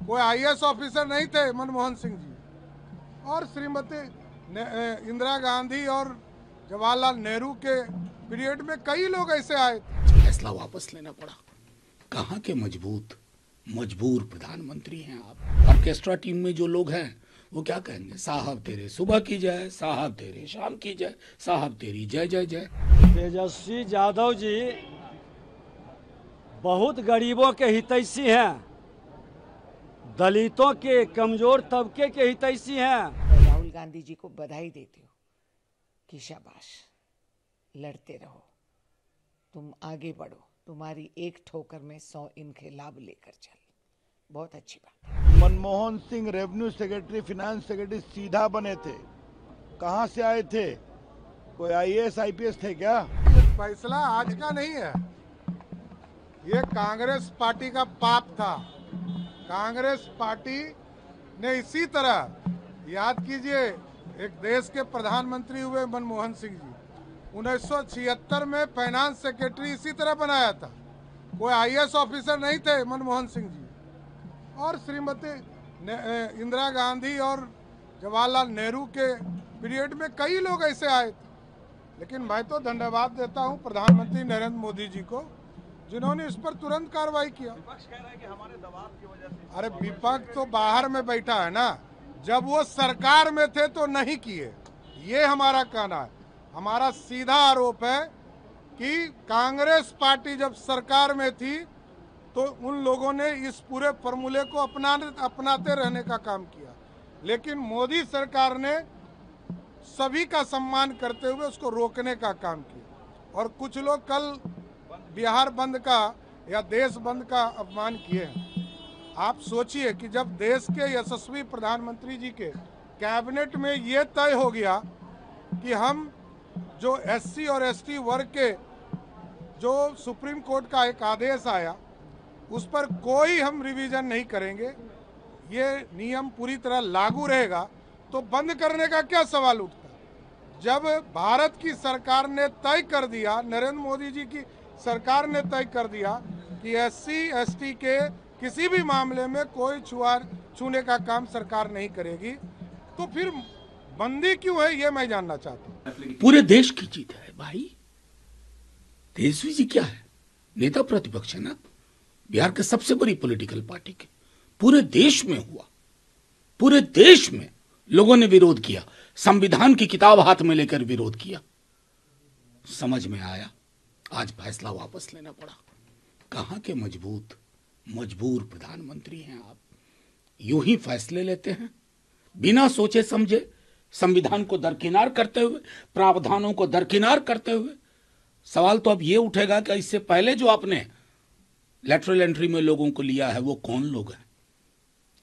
कोई IAS officer नहीं थे मनमोहन सिंह जी, और श्रीमती इंदिरा गांधी और जवाहरलाल नेहरू के पीरियड में कई लोग ऐसे आए। फैसला वापस लेना पड़ा। कहाँ के मजबूर प्रधानमंत्री हैं आप। ऑर्केस्ट्रा टीम में जो लोग हैं वो क्या कहेंगे, साहब तेरे सुबह की जय, साहब तेरे शाम की जय, साहब तेरी जय जय जय। तेजस्वी यादव जी बहुत गरीबों के हितैषी हैं, दलितों के कमजोर तबके के हितैषी हैं। राहुल गांधी जी को बधाई देती हूँ कि शाबाश, लड़ते रहो, तुम आगे बढ़ो, तुम्हारी एक ठोकर में 100 इनकलाब लेकर चल। बहुत अच्छी बात है। Manmohan Singh revenue secretary, finance secretary सीधा बने थे। कहाँ से आए थे? कोई आईएएस आईपीएस थे क्या? फैसला आज का नहीं है, ये कांग्रेस पार्टी का पाप था। कांग्रेस पार्टी ने इसी तरह, याद कीजिए, एक देश के प्रधानमंत्री हुए मनमोहन सिंह जी, 1976 में फाइनेंस सेक्रेटरी इसी तरह बनाया था। कोई आईएएस ऑफिसर नहीं थे मनमोहन सिंह जी, और श्रीमती इंदिरा गांधी और जवाहरलाल नेहरू के पीरियड में कई लोग ऐसे आए थे। लेकिन मैं तो धन्यवाद देता हूं प्रधानमंत्री नरेंद्र मोदी जी को, जिन्होंने इस पर तुरंत कार्रवाई किया। विपक्ष कह रहा है कि हमारे दबाव की वजह से। अरे विपक्ष तो बाहर में बैठा है ना, जब वो सरकार में थे तो नहीं किए, ये हमारा कहना है। हमारा सीधा आरोप है कि कांग्रेस पार्टी जब सरकार में थी तो उन लोगों ने इस पूरे फॉर्मूले को अपनाते रहने का काम किया, लेकिन मोदी सरकार ने सभी का सम्मान करते हुए उसको रोकने का काम किया। और कुछ लोग कल बिहार बंद का या देश बंद का अपमान किए हैं। आप सोचिए कि जब देश के यशस्वी प्रधानमंत्री जी के कैबिनेट में ये तय हो गया कि हम जो एससी और एसटी वर्ग के जो सुप्रीम कोर्ट का एक आदेश आया उस पर कोई हम रिवीजन नहीं करेंगे, ये नियम पूरी तरह लागू रहेगा, तो बंद करने का क्या सवाल उठता? जब भारत की सरकार ने तय कर दिया, नरेंद्र मोदी जी की सरकार ने तय कर दिया कि एससी एसटी के किसी भी मामले में कोई छूने का काम सरकार नहीं करेगी, तो फिर बंदी क्यों है, ये मैं जानना चाहता हूँ। पूरे देश की जीत है भाई। तेजस्वी जी क्या है, नेता प्रतिपक्ष है ना, बिहार के सबसे बड़ी पॉलिटिकल पार्टी के। पूरे देश में हुआ, पूरे देश में लोगों ने विरोध किया, संविधान की किताब हाथ में लेकर विरोध किया। समझ में आया, आज फैसला वापस लेना पड़ा। कहाँ के मजबूर प्रधानमंत्री हैं आप। यूं ही फैसले लेते हैं बिना सोचे समझे, संविधान को दरकिनार करते हुए, प्रावधानों को दरकिनार करते हुए। सवाल तो अब ये उठेगा कि इससे पहले जो आपने लेटरल एंट्री में लोगों को लिया है वो कौन लोग हैं?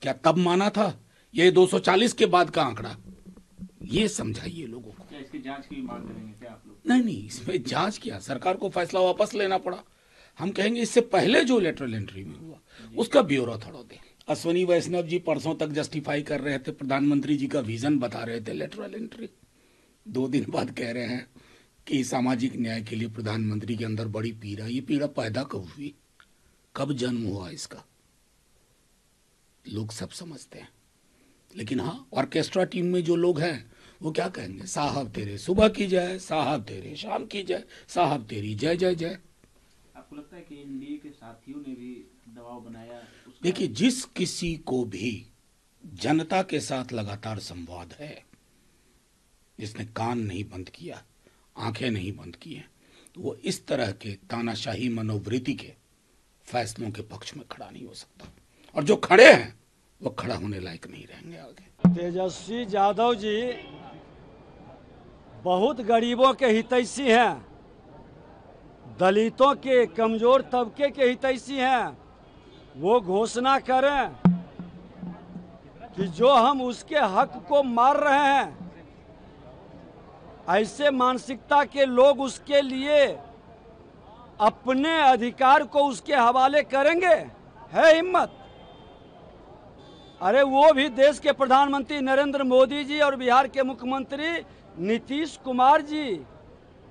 क्या तब माना था? ये 240 के बाद का आंकड़ा, ये समझाइए लोगों को। क्या इसकी जांच की मांग करेंगे क्या आप लोग? नहीं, इसमें जांच किया, सरकार को फैसला वापस लेना पड़ा। हम कहेंगे इससे पहले जो लेटरल एंट्री में हुआ उसका ब्यौरा थोड़ा दे। अश्वनी वैष्णव जी परसों तक जस्टिफाई कर रहे थे, प्रधानमंत्री जी का विजन बता रहे थे लेटरल एंट्री। 2 दिन बाद कह रहे हैं कि सामाजिक न्याय के लिए प्रधानमंत्री के अंदर बड़ी पीड़ा। ये पीड़ा पैदा कब हुई, कब जन्म हुआ इसका, लोग सब समझते हैं। लेकिन हाँ, ऑर्केस्ट्रा टीम में जो लोग हैं वो क्या कहेंगे, साहब तेरे सुबह की जय, साहब तेरे शाम की जय, साहब तेरी जय जय जय। आपको लगता है कि एनडीए के साथियों ने भी दबाव बनाया? देखिए, जिस किसी को भी जनता के साथ लगातार संवाद है, जिसने कान नहीं बंद किया, आंखें नहीं बंद की हैं, तो वो इस तरह के तानाशाही मनोवृत्ति के फैसलों के पक्ष में खड़ा नहीं हो सकता। और जो खड़े हैं वो खड़ा होने लायक नहीं रहेंगे आगे। तेजस्वी यादव जी बहुत गरीबों के हितैषी हैं, दलितों के कमजोर तबके के हितैषी हैं। वो घोषणा करें कि जो हम उसके हक को मार रहे हैं, ऐसे मानसिकता के लोग उसके लिए अपने अधिकार को उसके हवाले करेंगे? है हिम्मत? अरे वो भी देश के प्रधानमंत्री नरेंद्र मोदी जी और बिहार के मुख्यमंत्री नीतीश कुमार जी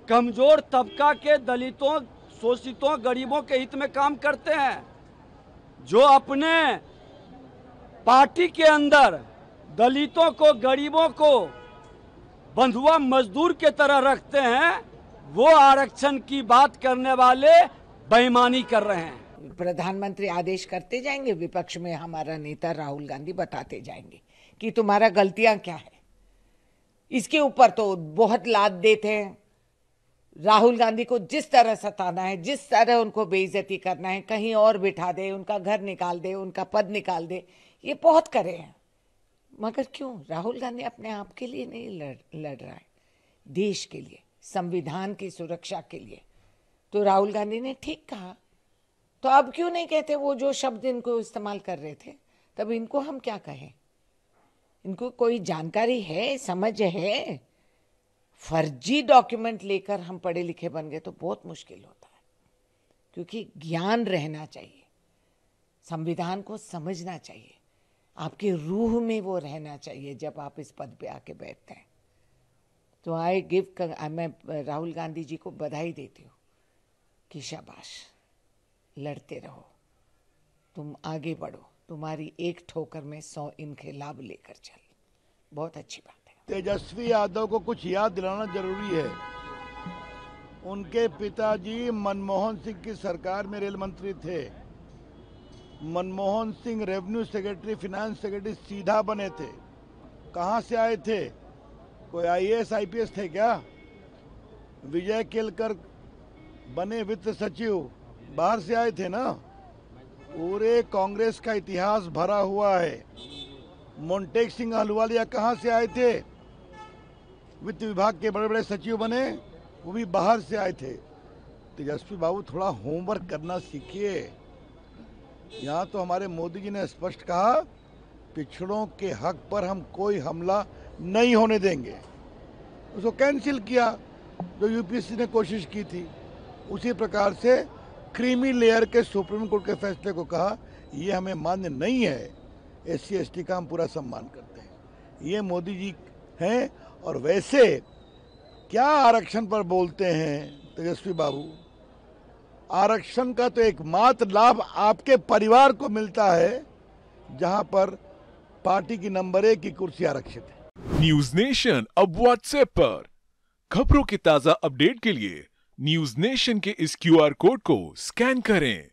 कमजोर तबका के, दलितों, शोषितों, गरीबों के हित में काम करते हैं। जो अपने पार्टी के अंदर दलितों को, गरीबों को बंधुआ मजदूर के तरह रखते हैं, वो आरक्षण की बात करने वाले बेईमानी कर रहे हैं। प्रधानमंत्री आदेश करते जाएंगे, विपक्ष में हमारा नेता राहुल गांधी बताते जाएंगे कि तुम्हारा गलतियां क्या है। इसके ऊपर तो बहुत लाद देते हैं। राहुल गांधी को जिस तरह सताना है, जिस तरह उनको बेइज्जती करना है, कहीं और बिठा दे, उनका घर निकाल दे, उनका पद निकाल दे, ये बहुत करे हैं। मगर क्यों? राहुल गांधी अपने आप के लिए नहीं लड़ रहा है, देश के लिए, संविधान की सुरक्षा के लिए। तो राहुल गांधी ने ठीक कहा, तो अब क्यों नहीं कहते वो जो शब्द इनको इस्तेमाल कर रहे थे? तब इनको हम क्या कहें? इनको कोई जानकारी है, समझ है? फर्जी डॉक्यूमेंट लेकर हम पढ़े लिखे बन गए तो बहुत मुश्किल होता है, क्योंकि ज्ञान रहना चाहिए, संविधान को समझना चाहिए, आपके रूह में वो रहना चाहिए जब आप इस पद पे आके बैठते हैं। तो मैं राहुल गांधी जी को बधाई देती हूँ कि शाबाश, लड़ते रहो, तुम आगे बढ़ो, तुम्हारी एक ठोकर में 100 इनकलाब लेकर चल। बहुत अच्छी बात है। तेजस्वी यादव को कुछ याद दिलाना जरूरी है। उनके पिताजी मनमोहन सिंह की सरकार में रेल मंत्री थे। Manmohan Singh revenue secretary, finance secretary सीधा बने थे। कहाँ से आए थे? कोई आईएएस आईपीएस थे क्या? विजय केलकर बने वित्त सचिव, बाहर से आए थे ना। पूरे कांग्रेस का इतिहास भरा हुआ है। मोन्टेक सिंह अहलुवालिया कहाँ से आए थे? वित्त विभाग के बड़े बड़े सचिव बने, वो भी बाहर से आए थे। तेजस्वी बाबू, थोड़ा होमवर्क करना सीखिए। यहाँ तो हमारे मोदी जी ने स्पष्ट कहा, पिछड़ों के हक पर हम कोई हमला नहीं होने देंगे। उसको कैंसिल किया जो यूपीएससी ने कोशिश की थी। उसी प्रकार से क्रीमी लेयर के सुप्रीम कोर्ट के फैसले को कहा, ये हमें मान्य नहीं है। एससी एसटी का हम पूरा सम्मान करते हैं। ये मोदी जी हैं। और वैसे क्या आरक्षण पर बोलते हैं तेजस्वी बाबू? आरक्षण का तो एकमात्र लाभ आपके परिवार को मिलता है, जहां पर पार्टी की नंबर 1 की कुर्सी आरक्षित है। न्यूज नेशन अब व्हाट्सएप पर खबरों के ताजा अपडेट के लिए न्यूज नेशन के इस क्यूआर कोड को स्कैन करें।